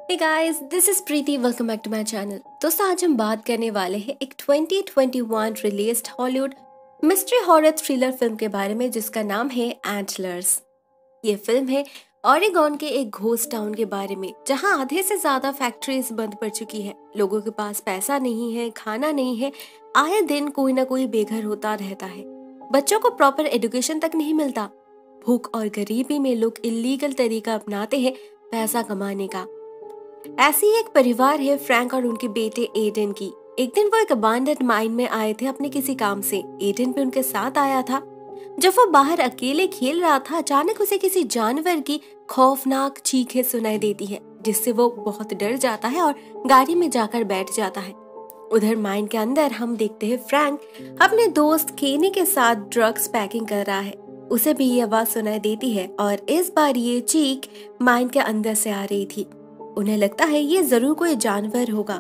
Hey guys, this is Preeti. Welcome back to my channel. दोस्तों, आज हम बात करने वाले हैं एक 2021 released Hollywood mystery horror thriller film के बारे में जिसका नाम है एंटलर्स। ये फिल्म है ओरेगोन के एक घोस्ट टाउन के बारे में जहां आधे से ज्यादा फैक्ट्रीज बंद पड़ चुकी है। लोगों के पास पैसा नहीं है, खाना नहीं है, आए दिन कोई ना कोई बेघर होता रहता है। बच्चों को प्रॉपर एजुकेशन तक नहीं मिलता। भूख और गरीबी में लोग इलीगल तरीका अपनाते हैं पैसा कमाने का। ऐसी ही एक परिवार है फ्रैंक और उनके बेटे एडन की। एक दिन वो एक अबांडन्ड माइन में आए थे अपने किसी काम से। एडन भी उनके साथ आया था। जब वो बाहर अकेले खेल रहा था, अचानक उसे किसी जानवर की खौफनाक चीखें सुनाई देती है, जिससे वो बहुत डर जाता है और गाड़ी में जाकर बैठ जाता है। उधर माइन के अंदर हम देखते हैं फ्रैंक अपने दोस्त केनी के साथ ड्रग्स पैकिंग कर रहा है। उसे भी ये आवाज सुनाई देती है और इस बार ये चीख माइन के अंदर से आ रही थी। उन्हें लगता है ये जरूर कोई जानवर होगा,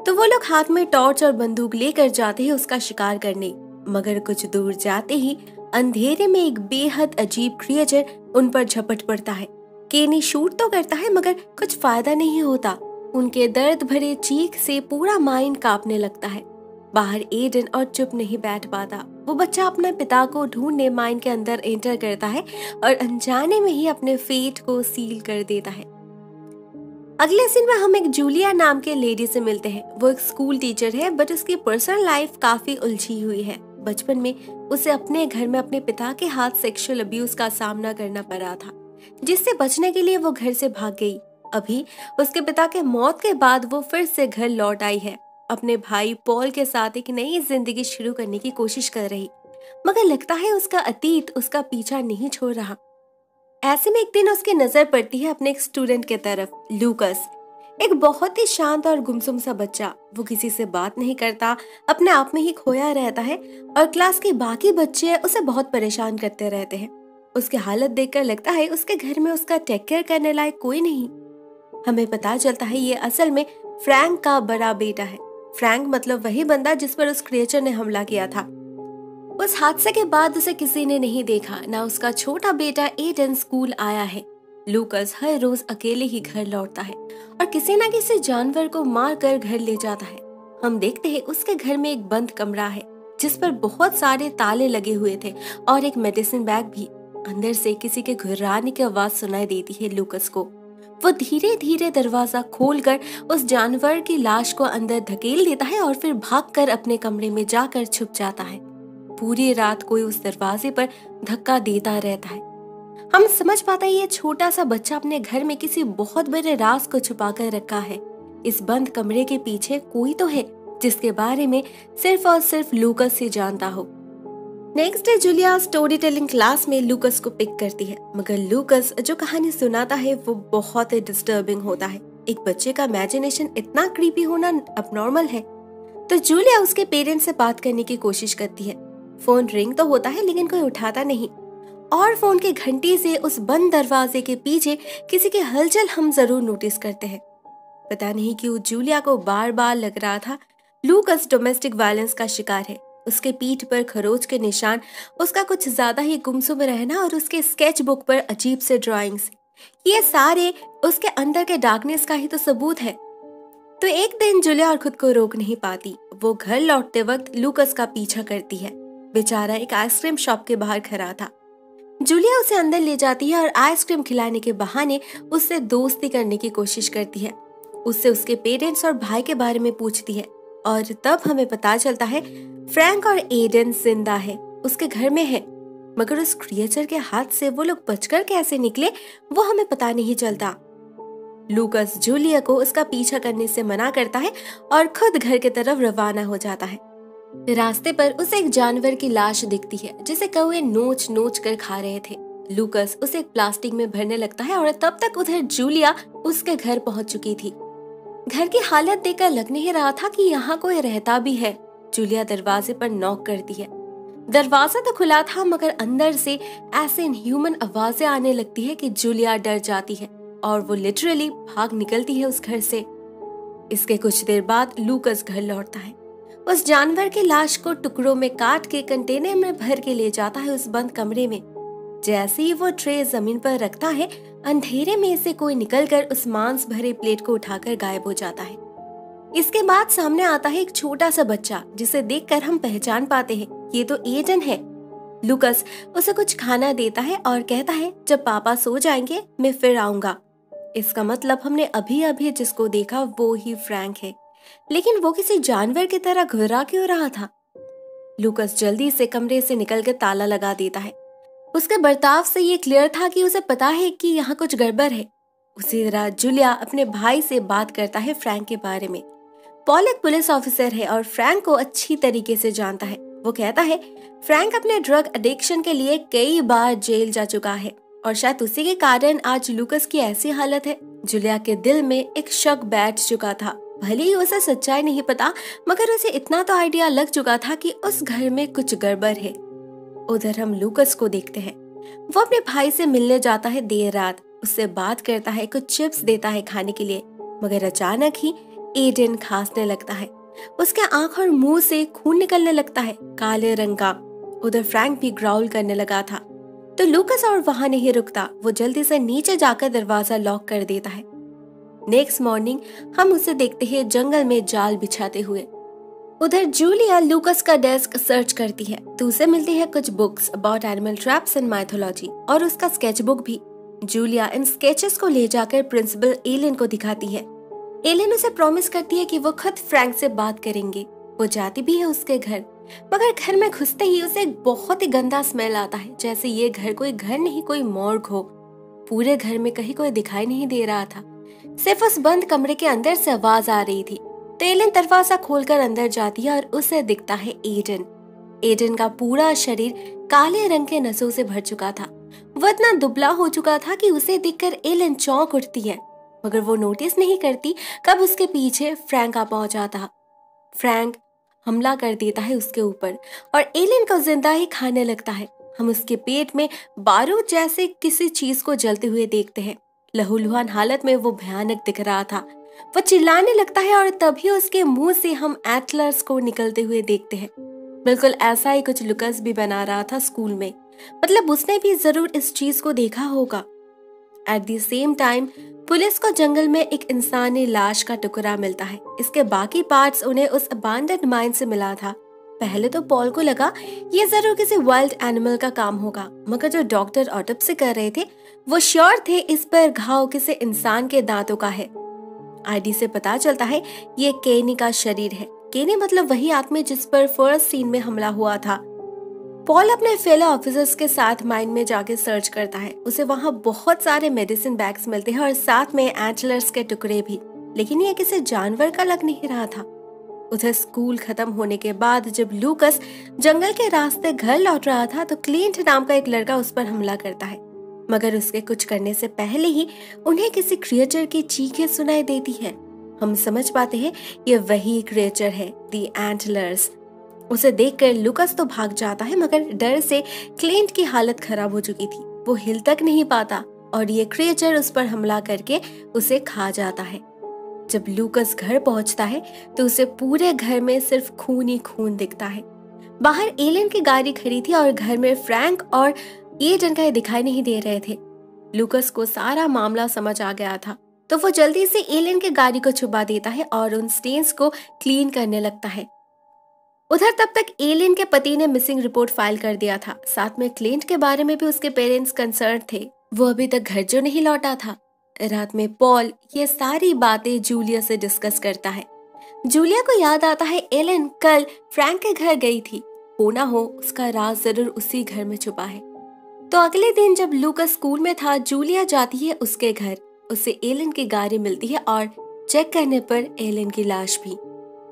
तो वो लोग हाथ में टॉर्च और बंदूक लेकर जाते हैं उसका शिकार करने। मगर कुछ दूर जाते ही अंधेरे में एक बेहद अजीब क्रिएचर उन पर झपट पड़ता है। केनी शूट तो करता है मगर कुछ फायदा नहीं होता। उनके दर्द भरे चीख से पूरा माइंड कांपने लगता है। बाहर एडन और चुप नहीं बैठ पाता। वो बच्चा अपने पिता को ढूंढने माइंड के अंदर एंटर करता है और अनजाने में ही अपने फेट को सील कर देता है। अगले सीन में हम एक जूलिया नाम के लेडी से मिलते हैं। वो एक स्कूल टीचर है, बट उसकी पर्सनल लाइफ काफी उलझी हुई है। बचपन में उसे अपने घर में अपने पिता के हाथ सेक्सुअल अब्यूज का सामना करना पड़ा था, जिससे बचने के लिए वो घर से भाग गई। अभी उसके पिता के मौत के बाद वो फिर से घर लौट आई है, अपने भाई पॉल के साथ एक नई जिंदगी शुरू करने की कोशिश कर रही। मगर लगता है उसका अतीत उसका पीछा नहीं छोड़ रहा। ऐसे में एक दिन उसकी नजर पड़ती है अपने एक स्टूडेंट के तरफ, लूकस। एक बहुत ही शांत और गुमसुम सा बच्चा। वो किसी से बात नहीं करता, अपने आप में ही खोया रहता है और क्लास के बाकी बच्चे उसे बहुत परेशान करते रहते हैं। उसकी हालत देखकर लगता है उसके घर में उसका टेक केयर करने लायक कोई नहीं। हमें पता चलता है ये असल में फ्रैंक का बड़ा बेटा है। फ्रैंक मतलब वही बंदा जिस पर उस क्रिएचर ने हमला किया था। उस हादसे के बाद उसे किसी ने नहीं देखा, ना उसका छोटा बेटा एडन स्कूल आया है। लूकस हर रोज अकेले ही घर लौटता है और किसी न किसी जानवर को मार कर घर ले जाता है। हम देखते हैं उसके घर में एक बंद कमरा है जिस पर बहुत सारे ताले लगे हुए थे और एक मेडिसिन बैग भी। अंदर से किसी के घुर्राने की आवाज सुनाई देती है लूकस को। वो धीरे धीरे दरवाजा खोलकर उस जानवर की लाश को अंदर धकेल देता है और फिर भागकर अपने कमरे में जाकर छुप जाता है। पूरी रात कोई उस दरवाजे पर धक्का देता रहता है। हम समझ पाते हैं ये छोटा सा बच्चा अपने घर में किसी बहुत बड़े राज को छुपा कर रखा है। इस बंद कमरे के पीछे कोई तो है जिसके बारे में सिर्फ और सिर्फ लूकस ही जानता हो। Next day Julia story telling class में लूकस को पिक करती है, मगर लूकस जो कहानी सुनाता है वो बहुत ही डिस्टर्बिंग होता है। एक बच्चे का इमेजिनेशन इतना क्रीपी होना अबनॉर्मल है। तो जूलिया उसके पेरेंट्स से बात करने की कोशिश करती है। फोन रिंग तो होता है लेकिन कोई उठाता नहीं और फोन की घंटी से उस बंद दरवाजे के पीछे किसी की हलचल हम जरूर नोटिस करते हैं। पता नहीं क्यों जूलिया को बार बार लग रहा था लूकस डोमेस्टिक वायलेंस का शिकार है। उसके पीठ पर खरोच के निशान, उसका कुछ ज्यादा ही गुमसुम रहना और उसके स्केच बुक पर अजीब से ड्राइंग्स, ये सारे उसके अंदर के डार्कनेस का ही तो सबूत है। तो एक दिन जूलिया और खुद को रोक नहीं पाती। वो घर लौटते वक्त लूकस का पीछा करती है। बेचारा एक आइसक्रीम शॉप के बाहर खड़ा था। जूलिया उसे अंदर ले जाती है और आइसक्रीम खिलाने के बहाने उससे दोस्ती करने की कोशिश करती है। उससे उसके पेरेंट्स और भाई के बारे में पूछती है और तब हमें पता चलता है फ्रैंक और एडन जिंदा है, उसके घर में है। मगर उस क्रिएचर के हाथ से वो लोग बचकर कैसे निकले वो हमें पता नहीं चलता। लूकस जूलिया को उसका पीछा करने से मना करता है और खुद घर की तरफ रवाना हो जाता है। रास्ते पर उसे एक जानवर की लाश दिखती है जिसे कौवे नोच नोच कर खा रहे थे। लूकस उसे एक प्लास्टिक में भरने लगता है और तब तक उधर जूलिया उसके घर पहुंच चुकी थी। घर की हालत देखकर लग नहीं रहा था कि यहाँ कोई रहता भी है। जूलिया दरवाजे पर नॉक करती है। दरवाजा तो खुला था मगर अंदर से ऐसे इनह्यूमन आवाजें आने लगती है कि जूलिया डर जाती है और वो लिटरली भाग निकलती है उस घर से। इसके कुछ देर बाद लूकस घर लौटता है। उस जानवर की लाश को टुकड़ों में काट के कंटेनर में भर के ले जाता है उस बंद कमरे में। जैसे ही वो ट्रे जमीन पर रखता है, अंधेरे में से कोई निकलकर उस मांस भरे प्लेट को उठाकर गायब हो जाता है। इसके बाद सामने आता है एक छोटा सा बच्चा, जिसे देखकर हम पहचान पाते हैं ये तो एडन है। लूकस उसे कुछ खाना देता है और कहता है जब पापा सो जाएंगे मैं फिर आऊंगा। इसका मतलब हमने अभी अभी जिसको देखा वो ही फ्रैंक है, लेकिन वो किसी जानवर की तरह घुरा क्यों रहा था? लूकस जल्दी से कमरे से निकलकर ताला लगा देता है। उसके बर्ताव से ये क्लियर था कि उसे पता है कि यहाँ कुछ गड़बड़ है। उसी तरह जूलिया अपने भाई से बात करता है फ्रैंक के बारे में। पॉल एक पुलिस ऑफिसर है और फ्रैंक को अच्छी तरीके से जानता है। वो कहता है फ्रैंक अपने ड्रग एडिक्शन के लिए कई बार जेल जा चुका है और शायद उसी के कारण आज लूकस की ऐसी हालत है। जूलिया के दिल में एक शक बैठ चुका था। भले ही उसे सच्चाई नहीं पता, मगर उसे इतना तो आइडिया लग चुका था कि उस घर में कुछ गड़बड़ है। उधर हम लूकस को देखते हैं। वो अपने भाई से मिलने जाता है देर रात, उससे बात करता है, कुछ चिप्स देता है खाने के लिए, मगर अचानक ही एडन खांसने लगता है। उसके आंख और मुंह से खून निकलने लगता है, काले रंग का। उधर फ्रैंक भी ग्राउल करने लगा था। तो लूकस और वहां नहीं रुकता, वो जल्दी से नीचे जाकर दरवाजा लॉक कर देता है। नेक्स्ट मॉर्निंग हम उसे देखते हैं जंगल में जाल बिछाते हुए। उधर जूलिया लूकस का डेस्क सर्च करती है तो उसे मिलती है कुछ books about animal traps and mythology और उसका स्केचबुक भी। जूलिया इन स्केचेस को ले जाकर प्रिंसिपल एलिन को दिखाती है। एलिन उसे प्रॉमिस करती है कि वो खुद फ्रैंक से बात करेंगे। वो जाती भी है उसके घर, मगर घर में घुसते ही उसे एक बहुत ही गंदा स्मेल आता है, जैसे ये घर कोई घर नहीं कोई मॉर्ग हो। पूरे घर में कहीं कोई दिखाई नहीं दे रहा था, सिर्फ उस बंद कमरे के अंदर से आवाज आ रही थी। तो एलिन दरवाजा खोलकर अंदर जाती है और उसे दिखता है एडन। एडन का पूरा शरीर काले रंग के नसों से भर चुका था। वो इतना दुबला हो चुका था कि उसे देखकर एलिन चौंक उठती है, मगर वो नोटिस नहीं करती कब उसके पीछे फ्रैंक आ पहुंचा था। फ्रैंक हमला कर देता है उसके ऊपर और एलिन को जिंदा ही खाने लगता है। हम उसके पेट में बारूद जैसे किसी चीज को जलते हुए देखते हैं। लहूलुहान हालत में वो भयानक दिख रहा था। वो चिल्लाने लगता है और तभी उसके मुंह से हम एंटलर्स को निकलते हुए देखते हैं। बिल्कुल ऐसा ही कुछ लूकस भी बना रहा था स्कूल में, मतलब उसने भी जरूर इस चीज को देखा होगा। At the same time police को जंगल में एक इंसानी लाश का टुकड़ा मिलता है। इसके बाकी पार्ट्स उन्हें उस अबांडन्ड माइन से मिला था। पहले तो पॉल को लगा ये जरूर किसी वाइल्ड एनिमल का काम होगा, मगर जो डॉक्टर ऑटोप्सी कर रहे थे वो श्योर थे इस पर घाव किसी इंसान के दांतों का है। आईडी से पता चलता है ये केनी का शरीर है। केनी मतलब वही आदमी जिस पर फर्स्ट सीन में हमला हुआ था। पॉल अपने फेलो ऑफिसर्स के साथ माइन में जाके सर्च करता है। उसे वहाँ बहुत सारे मेडिसिन बैग्स मिलते हैं और साथ में एंटलर्स के टुकड़े भी, लेकिन ये किसी जानवर का लग नहीं रहा था। उधर स्कूल खत्म होने के बाद जब लूकस जंगल के रास्ते घर लौट रहा था तो क्लिंट नाम का एक लड़का उस पर हमला करता है, मगर उसके कुछ करने से पहले ही उन्हें किसी क्रिएचर की चीखें सुनाई देती है। हम समझ पाते हैं ये वही क्रिएचर है, दी एंटलर्स। उसे देखकर लूकस तो भाग जाता है, मगर डर से क्लिंट की हालत खराब हो चुकी थी। वो हिल तक नहीं पाता और ये क्रिएचर उस पर हमला करके उसे खा जाता है। जब लूकस घर पहुंचता है तो उसे पूरे घर में सिर्फ खून ही खून दिखता है। बाहर एलिन की गाड़ी खड़ी थी और घर में फ्रैंक और एडन का दिखाई नहीं दे रहे थे। लूकस को सारा मामला समझ आ गया था, तो वो जल्दी से एलिन की गाड़ी को छुपा देता है और उन स्टेन्स को क्लीन करने लगता है। उधर तब तक एलिन के पति ने मिसिंग रिपोर्ट फाइल कर दिया था। साथ में क्लिंट के बारे में भी उसके पेरेंट्स कंसर्न थे। वो अभी तक घर जो नहीं लौटा था। रात में पॉल ये सारी बातें जूलिया से डिस्कस करता है। जूलिया को याद आता है एलिन कल फ्रैंक के घर गई थी, हो ना हो उसका राज जरूर उसी घर में छुपा है। तो अगले दिन जब लूकस स्कूल में था, जूलिया जाती है उसके घर। उसे एलिन की गाड़ी मिलती है और चेक करने पर एलिन की लाश भी।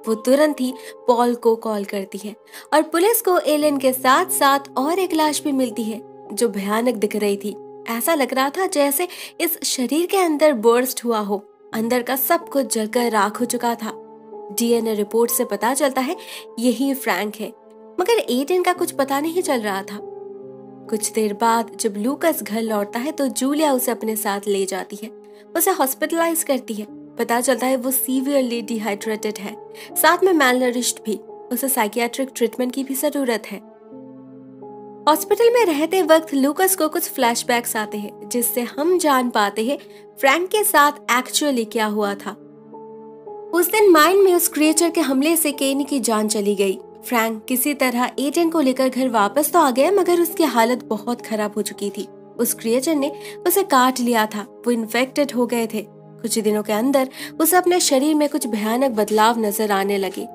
वो तुरंत ही पॉल को कॉल करती है और पुलिस को एलिन के साथ साथ और एक लाश भी मिलती है जो भयानक दिख रही थी। ऐसा लग रहा था जैसे इस शरीर के अंदर बर्स्ट हुआ हो, अंदर का सब कुछ जलकर राख हो चुका था। डीएनए रिपोर्ट से पता चलता है यही फ्रैंक है, मगर एडन का कुछ पता नहीं चल रहा था। कुछ देर बाद जब लूकस घर लौटता है तो जूलिया उसे अपने साथ ले जाती है, उसे हॉस्पिटलाइज करती है। पता चलता है वो सीवियरली डिहाइड्रेटेड है, साथ में मैलनरिश्ड भी। उसे साइकियाट्रिक ट्रीटमेंट की भी जरूरत है। हॉस्पिटल में रहते वक्त लूकस को कुछ फ्लैशबैक्स आते हैं जिससे हम जान पाते हैं फ्रैंक के साथ एक्चुअली क्या हुआ था। उस दिन माइन में उस क्रिएचर के हमले से केनी की जान चली गई। फ्रैंक किसी तरह एडन को लेकर घर वापस तो आ गया, मगर उसकी हालत बहुत खराब हो चुकी थी। उस क्रिएचर ने उसे काट लिया था, वो इन्फेक्टेड हो गए थे। कुछ दिनों के अंदर उसे अपने शरीर में कुछ भयानक बदलाव नजर आने लगे,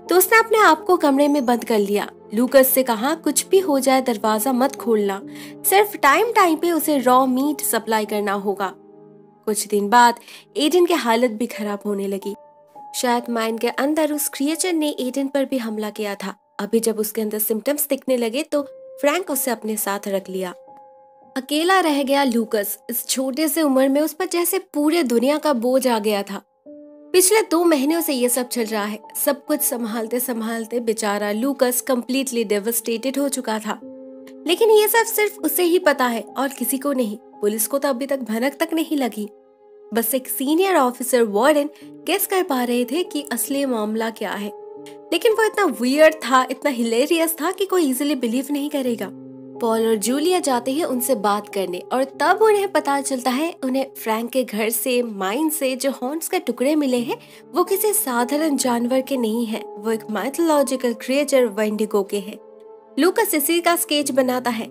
तो उसने अपने आप को कमरे में बंद कर लिया। लूकस से कहा, कुछ भी हो जाए दरवाजा मत खोलना, सिर्फ टाइम पे उसे रॉ मीट सप्लाई करना होगा। कुछ दिन बाद एडन की हालत भी खराब होने लगी। शायद माइन के अंदर उस क्रिएचर ने एडन पर भी हमला किया था। अभी जब उसके अंदर सिम्टम्स दिखने लगे तो फ्रैंक उसे अपने साथ रख लिया। अकेला रह गया लूकस। इस छोटे से उम्र में उस पर जैसे पूरे दुनिया का बोझ आ गया था। पिछले 2 महीनों से ये सब चल रहा है। सब कुछ संभालते संभालते बेचारा लूकस कंप्लीटली डेवस्टेटेड हो चुका था। लेकिन ये सब सिर्फ उसे ही पता है और किसी को नहीं। पुलिस को तो अभी तक भनक तक नहीं लगी। बस एक सीनियर ऑफिसर वार्डन गेस कर पा रहे थे कि असली मामला क्या है। लेकिन वो इतना वियर्ड था, इतना हिलेरियस था कि कोई इजीली बिलीव नहीं करेगा। पॉल और जूलिया जाते हैं उनसे बात करने और तब उन्हें पता चलता है उन्हें फ्रैंक के घर से, माइन से जो हॉर्न्स के टुकड़े मिले हैं वो किसी साधारण जानवर के नहीं है, वो एक माइथोलॉजिकल क्रिएचर वेंडिगो के हैं। लूकस इसी का स्केच बनाता है।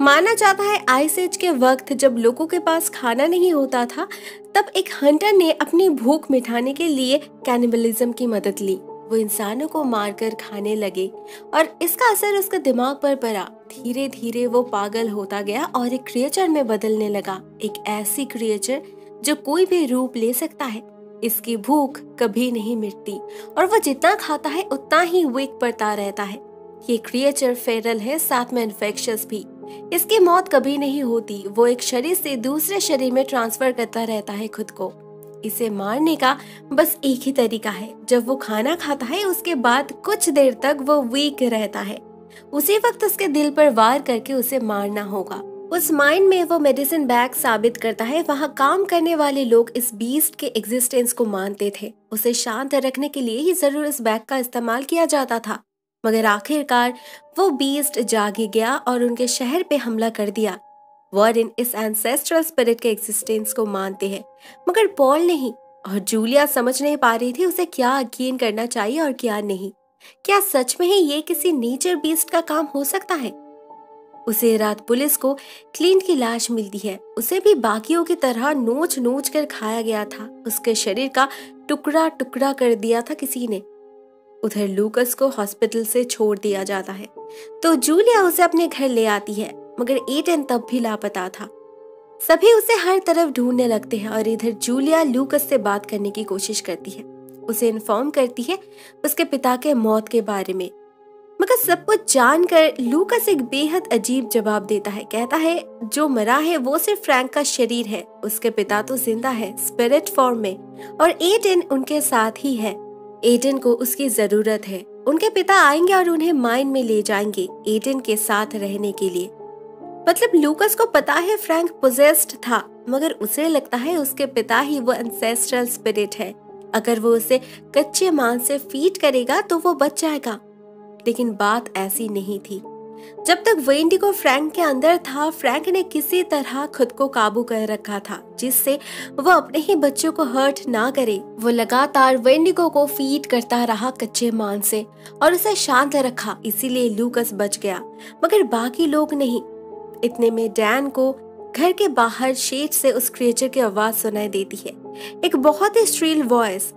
माना जाता है आइस एज के वक्त जब लोगों के पास खाना नहीं होता था, तब एक हंटर ने अपनी भूख मिटाने के लिए कैनिबलिज्म की मदद ली। वो इंसानों को मारकर खाने लगे और इसका असर उसके दिमाग पर पड़ा। धीरे धीरे वो पागल होता गया और एक क्रिएचर में बदलने लगा। एक ऐसी क्रिएचर जो कोई भी रूप ले सकता है। इसकी भूख कभी नहीं मिटती और वो जितना खाता है उतना ही वीक पड़ता रहता है। ये क्रिएचर फेरल है, साथ में इन्फेक्शियस भी। इसकी मौत कभी नहीं होती। वो एक शरीर से दूसरे शरीर में ट्रांसफर करता रहता है खुद को। इसे मारने का बस एक ही तरीका है। जब वो खाना खाता है उसके बाद कुछ देर तक वो वीक रहता है। उसी वक्त उसके दिल पर वार करके उसे मारना होगा। उस माइन में वो मेडिसिन बैग साबित करता है। वहाँ काम करने वाले लोग इस बीस्ट के एग्जिस्टेंस को मानते थे। उसे शांत रखने के लिए ही जरूर इस बैग का इस्तेमाल किया जाता था। मगर आखिरकार वो बीस्ट जाग गया और उनके शहर पे हमला कर दिया। वार्डन इस एंसेस्ट्रल स्पिरिट के एग्जिस्टेंस को मानते हैं, मगर पॉल नहीं। और जूलिया समझ नहीं पा रही थी उसे क्या यकीन करना चाहिए और क्या नहीं। क्या सच में ही ये किसी नेचर बीस्ट का काम हो सकता है? उसे रात पुलिस को क्लिंट की लाश मिलती है। उसे भी बाकियों की तरह नोच नोच कर खाया गया था। उसके शरीर का टुकड़ा टुकड़ा कर दिया था किसी ने। उधर लूकस को हॉस्पिटल से छोड़ दिया जाता है तो जूलिया उसे अपने घर ले आती है, मगर एडन तब भी लापता था। सभी उसे हर तरफ ढूंढने लगते हैं और इधर जूलिया लूकस से बात करने की कोशिश करती है। उसे इन्फॉर्म करती है उसके पिता के मौत के बारे में, मगर सब कुछ जानकर लूकस एक बेहद अजीब जवाब देता है। कहता है जो मरा है वो सिर्फ फ्रैंक का शरीर है, उसके पिता तो जिंदा है स्पिरिट फॉर्म में, और एडन उनके साथ ही है। एडन को उसकी जरूरत है। उनके पिता आएंगे और उन्हें माइन में ले जाएंगे एडन के साथ रहने के लिए। मतलब लूकस को पता है फ्रैंक पोजेस्ड था, मगर उसे लगता है उसके पिता ही वो एंसेस्ट्रल स्पिरिट है। अगर वो उसे कच्चे मांस से फीड करेगा तो वो बच जाएगा। लेकिन बात ऐसी नहीं थी। जब तक वेंडिगो फ्रैंक के अंदर था, फ्रैंक ने किसी तरह खुद को काबू कर रखा था, जिससे वो अपने ही बच्चों को हर्ट ना करे। वो लगातार वेंडिगो को फीड करता रहा कच्चे मांस से और उसे शांत रखा, इसीलिए लूकस बच गया, मगर बाकी लोग नहीं। इतने में डैन को घर के बाहर शेड से उस क्रिएचर की आवाज सुनाई देती है, एक बहुत ही श्रील वॉइस।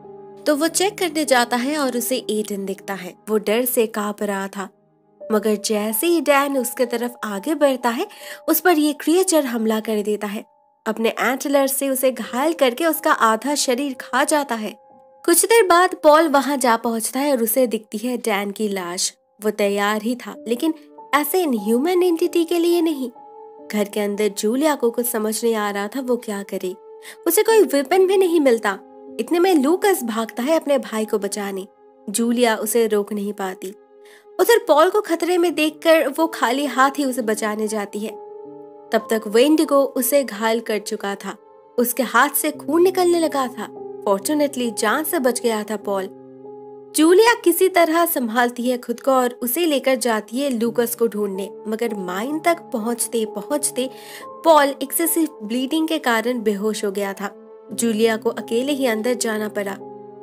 तो वो चेक करने जाता है और उसे एडन दिखता है। वो डर से कांप रहा था, मगर जैसे ही डैन उसके तरफ आगे बढ़ता है, उस पर ये क्रिएचर हमला कर देता है। अपने एंटलर से उसे घायल करके उसका आधा शरीर खा जाता है। कुछ देर बाद पॉल वहां जा पहुंचता है और उसे दिखती है डैन की लाश। वो तैयार ही था, लेकिन ऐसे इनह्यूमन एंटिटी के लिए नहीं। घर के अंदर जूलिया को कुछ समझ नहीं आ रहा था वो क्या करे। उसे कोई वेपन भी नहीं मिलता। इतने में लूकस भागता है अपने भाई को बचाने। जूलिया उसे रोक नहीं पाती। उधर पॉल को खतरे में देखकर वो खाली हाथ ही उसे बचाने जाती है। तब तक वेंडिगो उसे घायल कर चुका था। उसके हाथ से खून निकलने लगा था। फॉर्चुनेटली जान से बच गया था पॉल। जूलिया किसी तरह संभालती है खुद को और उसे लेकर जाती है लूकस को ढूंढने, मगर माइन तक पहुंचते पहुंचते पॉल एक्सेसिव ब्लीडिंग के कारण बेहोश हो गया था। जूलिया को अकेले ही अंदर जाना पड़ा।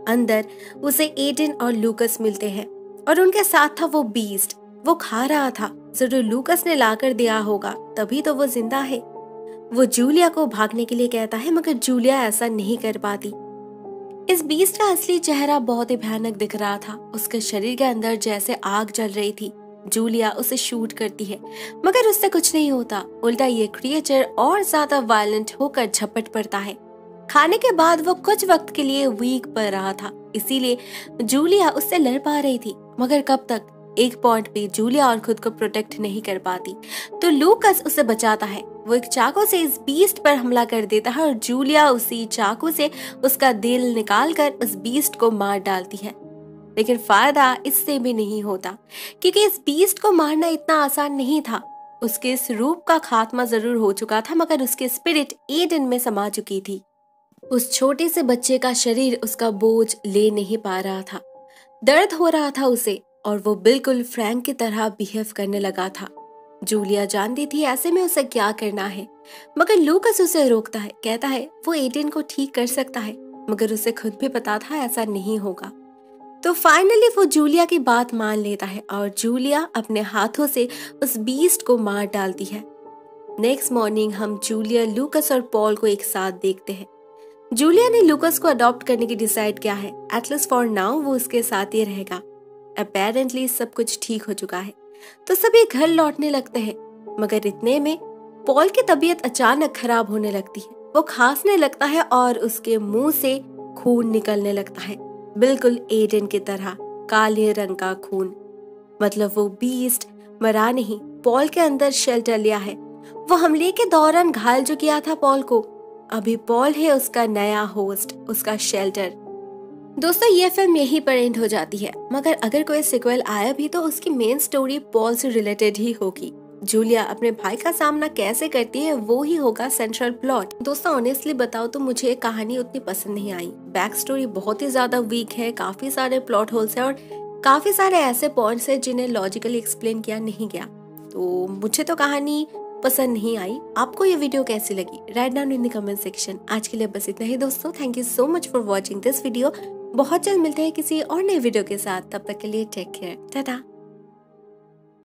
अंदर उसे एडन और लूकस मिलते हैं और उनके साथ था वो बीस्ट। वो खा रहा था, जरूर लूकस ने लाकर दिया होगा, तभी तो वो जिंदा है। वो जूलिया को भागने के लिए कहता है, मगर जूलिया ऐसा नहीं कर पाती। इस बीस्ट का असली चेहरा बहुत ही भयानक दिख रहा था। उसके शरीर के अंदर जैसे आग जल रही थी। जूलिया उसे शूट करती है, मगर उससे कुछ नहीं होता। उल्टा ये क्रिएचर और ज्यादा वायलेंट होकर झपट पड़ता है। खाने के बाद वो कुछ वक्त के लिए वीक पड़ रहा था, इसीलिए जूलिया उससे लड़ पा रही थी, मगर कब तक। एक पॉइंट पे जूलिया और खुद को प्रोटेक्ट नहीं कर पाती, तो लूकस उसे बचाता है। वो एक चाकू से इस बीस्ट पर हमला कर देता है और जूलिया उसी चाकू से उसका दिल निकालकर उस बीस्ट को मार डालती है। लेकिन फायदा इससे भी नहीं होता, क्योंकि इस बीस्ट को मारना इतना आसान नहीं था। उसके इस रूप का खात्मा जरूर हो चुका था, मगर उसकी स्पिरिट एडन में समा चुकी थी। उस छोटे से बच्चे का शरीर उसका बोझ ले नहीं पा रहा था। दर्द हो रहा था उसे, और वो बिल्कुल फ्रैंक की तरह बिहेव करने लगा था। जूलिया जानती थी ऐसे में उसे क्या करना है, मगर लूकस उसे रोकता है, कहता है वो एडन को ठीक कर सकता है, मगर उसे खुद भी पता था ऐसा नहीं होगा। तो फाइनली वो जूलिया की बात मान लेता है और जूलिया अपने हाथों से उस बीस्ट को मार डालती है। नेक्स्ट मॉर्निंग हम जूलिया, लूकस और पॉल को एक साथ देखते हैं। जूलिया ने लूकस को अडॉप्ट करने की डिसाइड किया है। एटलीस्ट फॉर नाउ वो उसके साथ ही रहेगा। अपेरेंटली सब कुछ ठीक हो चुका है, तो सभी घर लौटने लगते हैं, मगर इतने में पॉल की तबीयत अचानक खराब होने लगती है। वो खांसने लगता है और उसके मुंह से खून निकलने लगता है, बिल्कुल एडन की तरह काले रंग का खून। मतलब वो बीस्ट मरा नहीं, पॉल के अंदर शेल्टर लिया है। वो हमले के दौरान घायल जो किया था पॉल को, अभी पॉल है उसका नया होस्ट, उसका शेल्टर। दोस्तों, ये फिल्म यहीं पर एंड हो जाती है, मगर अगर कोई सिक्वल आया भी तो उसकी मेन स्टोरी पॉल से रिलेटेड ही होगी। जूलिया अपने भाई का सामना कैसे करती है वो ही होगा सेंट्रल प्लॉट। दोस्तों, ऑनेस्टली बताओ तो मुझे कहानी उतनी पसंद नहीं आई। बैक स्टोरी बहुत ही ज्यादा वीक है, काफी सारे प्लॉट होल्स है और काफी सारे ऐसे पॉइंट्स है जिन्हें लॉजिकली एक्सप्लेन किया नहीं गया। तो मुझे तो कहानी पसंद नहीं आई। आपको ये वीडियो कैसी लगी? Write down in the comment section. आज के लिए बस इतना ही दोस्तों। Thank you so much for watching this video. बहुत जल्द मिलते हैं किसी और नए वीडियो के साथ। तब तक के लिए टेक केयर, टाटा।